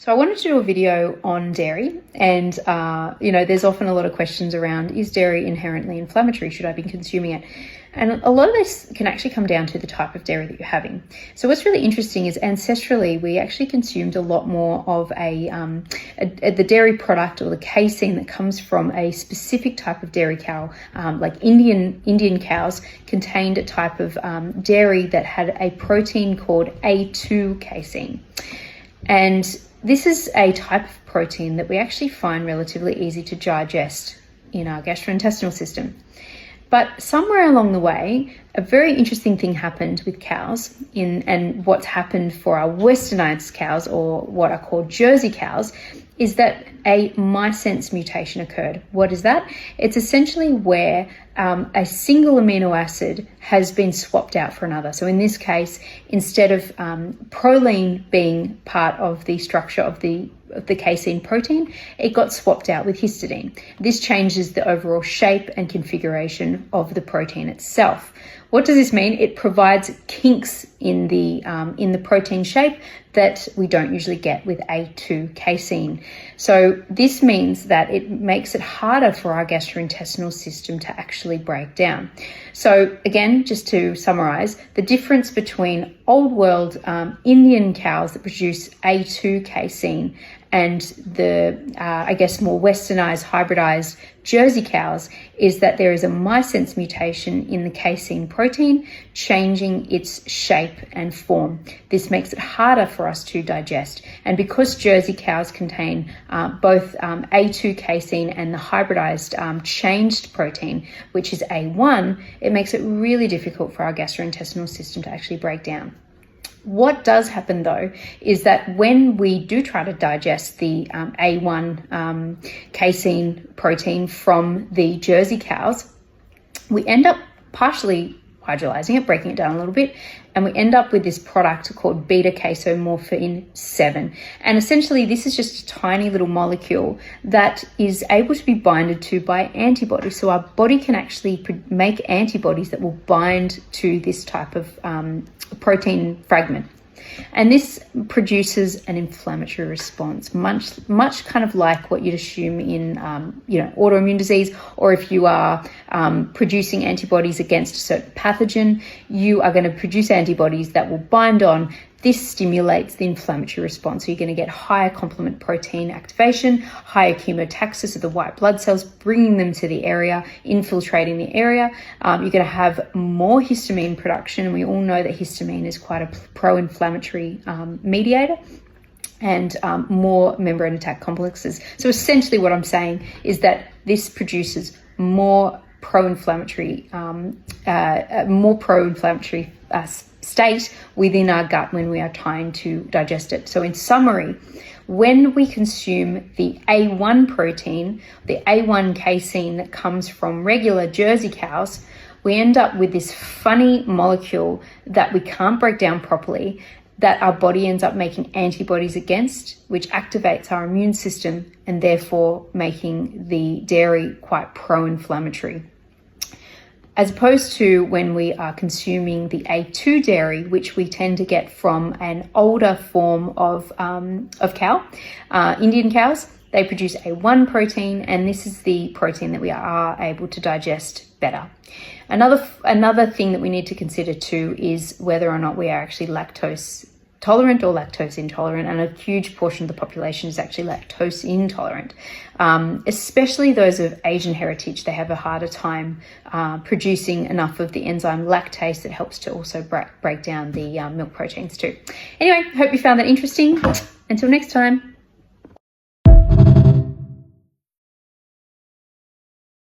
So I wanted to do a video on dairy, and there's often a lot of questions around, is dairy inherently inflammatory? Should I be consuming it? And a lot of this can actually come down to the type of dairy that you're having. So what's really interesting is ancestrally, we actually consumed a lot more of the dairy product or the casein that comes from a specific type of dairy cow, like Indian cows contained a type of dairy that had a protein called A2 casein. And this is a type of protein that we actually find relatively easy to digest in our gastrointestinal system. But somewhere along the way, a very interesting thing happened with cows and what's happened for our westernized cows, or what are called Jersey cows, is that a missense mutation occurred. What is that? It's essentially where a single amino acid has been swapped out for another. So in this case, instead of proline being part of the structure of the casein protein, it got swapped out with histidine. This changes the overall shape and configuration of the protein itself. What does this mean? It provides kinks in the protein shape that we don't usually get with A2 casein. So this means that it makes it harder for our gastrointestinal system to actually break down. So again, just to summarize, the difference between old world Indian cows that produce A2 casein and the, more westernized, hybridized Jersey cows is that there is a missense mutation in the casein protein, changing its shape and form. This makes it harder for us to digest. And because Jersey cows contain both A2 casein and the hybridized changed protein, which is A1, it makes it really difficult for our gastrointestinal system to actually break down. What does happen though is that when we do try to digest the A1 casein protein from the Jersey cows, we end up partially hydrolyzing it, breaking it down a little bit, and we end up with this product called beta-casomorphin 7. And essentially this is just a tiny little molecule that is able to be binded to by antibodies. So our body can actually make antibodies that will bind to this type of protein fragment. And this produces an inflammatory response, much kind of like what you'd assume in, autoimmune disease, or if you are producing antibodies against a certain pathogen, you are going to produce antibodies that will bind on. This stimulates the inflammatory response. So you're going to get higher complement protein activation, higher chemotaxis of the white blood cells, bringing them to the area, infiltrating the area. You're going to have more histamine production. And we all know that histamine is quite a pro-inflammatory mediator, and more membrane attack complexes. So essentially what I'm saying is that this produces more pro-inflammatory state within our gut when we are trying to digest it. So in summary, when we consume the A1 protein, the A1 casein that comes from regular Jersey cows, we end up with this funny molecule that we can't break down properly, that our body ends up making antibodies against, which activates our immune system and therefore making the dairy quite pro-inflammatory. As opposed to when we are consuming the A2 dairy, which we tend to get from an older form of cow, Indian cows, they produce A1 protein, and this is the protein that we are able to digest better. Another thing that we need to consider too is whether or not we are actually lactose tolerant or lactose intolerant, and a huge portion of the population is actually lactose intolerant. Especially those of Asian heritage, they have a harder time producing enough of the enzyme lactase that helps to also break down the milk proteins too. Anyway, hope you found that interesting. Until next time.